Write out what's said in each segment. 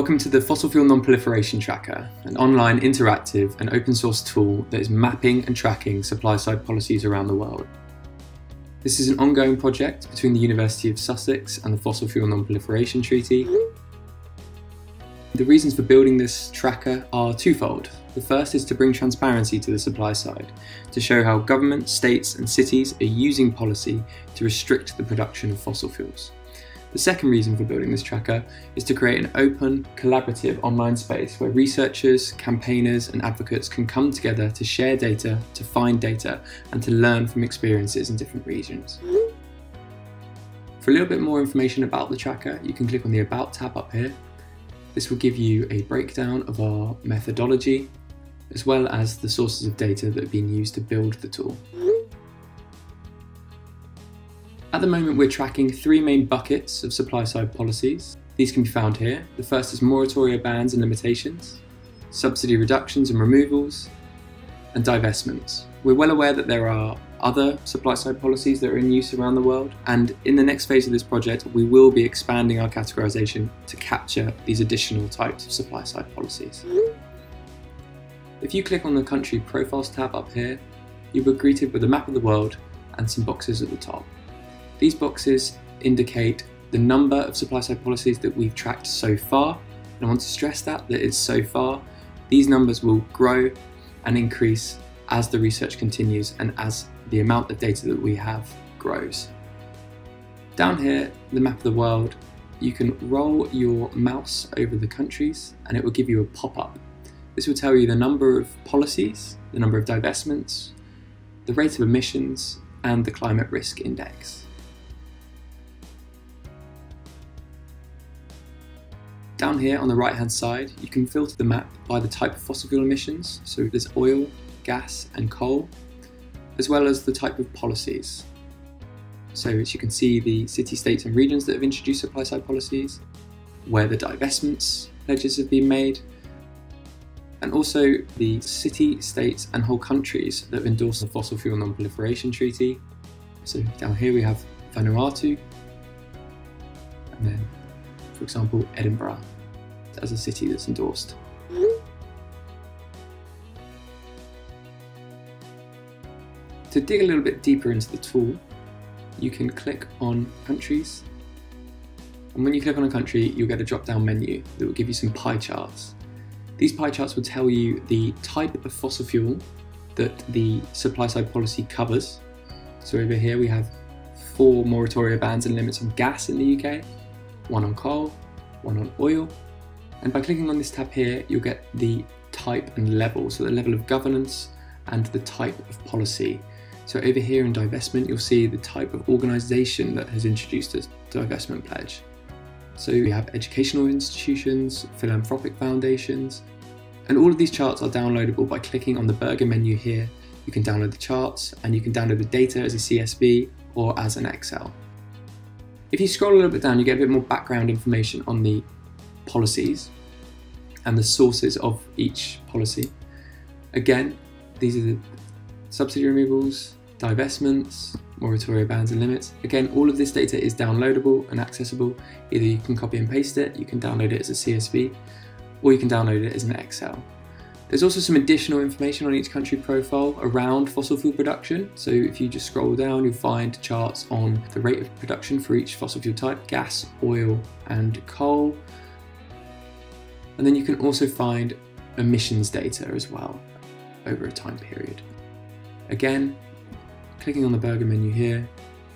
Welcome to the Fossil Fuel Non-Proliferation Tracker, an online, interactive and open source tool that is mapping and tracking supply-side policies around the world. This is an ongoing project between the University of Sussex and the Fossil Fuel Non-Proliferation Treaty. The reasons for building this tracker are twofold. The first is to bring transparency to the supply side, to show how governments, states and cities are using policy to restrict the production of fossil fuels. The second reason for building this tracker is to create an open, collaborative online space where researchers, campaigners and advocates can come together to share data, to find data and to learn from experiences in different regions. For a little bit more information about the tracker, you can click on the About tab up here. This will give you a breakdown of our methodology, as well as the sources of data that have been used to build the tool. At the moment, we're tracking three main buckets of supply-side policies. These can be found here. The first is moratoria bans and limitations, subsidy reductions and removals, and divestments. We're well aware that there are other supply-side policies that are in use around the world, and in the next phase of this project, we will be expanding our categorization to capture these additional types of supply-side policies. If you click on the Country Profiles tab up here, you'll be greeted with a map of the world and some boxes at the top. These boxes indicate the number of supply-side policies that we've tracked so far, and I want to stress that it's so far. These numbers will grow and increase as the research continues and as the amount of data that we have grows. Down here, the map of the world, you can roll your mouse over the countries and it will give you a pop-up. This will tell you the number of policies, the number of divestments, the rate of emissions, and the climate risk index. Down here on the right hand side, you can filter the map by the type of fossil fuel emissions, so there's oil, gas and coal, as well as the type of policies. So as you can see, the city, states and regions that have introduced supply side policies, where the divestments pledges have been made, and also the city, states and whole countries that have endorsed the Fossil Fuel Non-Proliferation Treaty. So down here we have Vanuatu, and then for example Edinburgh as a city that's endorsed. To dig a little bit deeper into the tool, you can click on countries, and when you click on a country you'll get a drop down menu that will give you some pie charts. These pie charts will tell you the type of fossil fuel that the supply side policy covers. So over here we have 4 moratoria bans and limits on gas in the UK, 1 on coal, 1 on oil, and by clicking on this tab here you'll get the type and level, so the level of governance and the type of policy. So over here in divestment you'll see the type of organisation that has introduced a divestment pledge. So we have educational institutions, philanthropic foundations, and all of these charts are downloadable by clicking on the burger menu here. You can download the charts and you can download the data as a CSV or as an Excel. If you scroll a little bit down, you get a bit more background information on the policies and the sources of each policy. Again, these are the subsidy removals, divestments, moratoria bans and limits. Again, all of this data is downloadable and accessible. Either you can copy and paste it, you can download it as a CSV, or you can download it as an Excel. There's also some additional information on each country profile around fossil fuel production. So if you just scroll down, you'll find charts on the rate of production for each fossil fuel type, gas, oil, and coal. And then you can also find emissions data as well over a time period. Again, clicking on the burger menu here,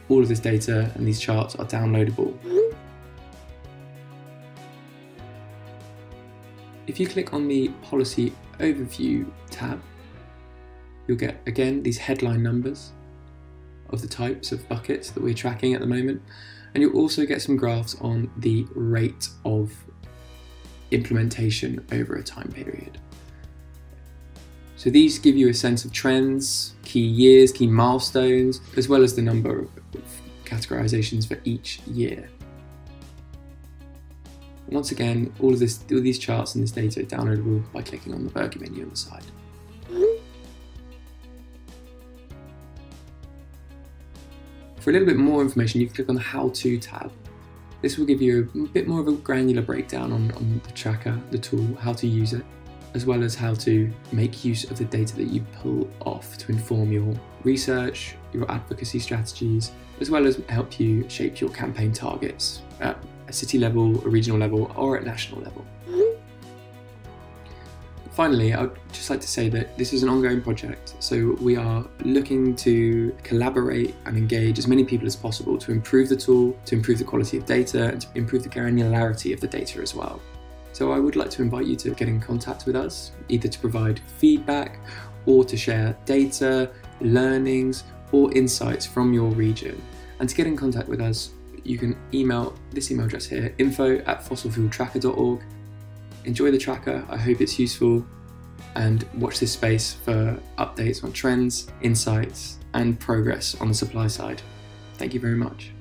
all of this data and these charts are downloadable. If you click on the Policy Overview tab, you'll get, again, these headline numbers of the types of buckets that we're tracking at the moment, and you'll also get some graphs on the rate of implementation over a time period. So these give you a sense of trends, key years, key milestones, as well as the number of categorizations for each year. Once again, all these charts and this data are downloadable by clicking on the burger menu on the side. For a little bit more information, you can click on the How To tab. This will give you a bit more of a granular breakdown on the tracker, the tool, how to use it, as well as how to make use of the data that you pull off to inform your research, your advocacy strategies, as well as help you shape your campaign targets at a city level, a regional level, or at national level. Finally, I'd just like to say that this is an ongoing project, so we are looking to collaborate and engage as many people as possible to improve the tool, to improve the quality of data, and to improve the granularity of the data as well. So I would like to invite you to get in contact with us, either to provide feedback or to share data, learnings, or insights from your region. And to get in contact with us, you can email this email address here, info@fossilfueltracker.org. Enjoy the tracker, I hope it's useful, and watch this space for updates on trends, insights, and progress on the supply side. Thank you very much.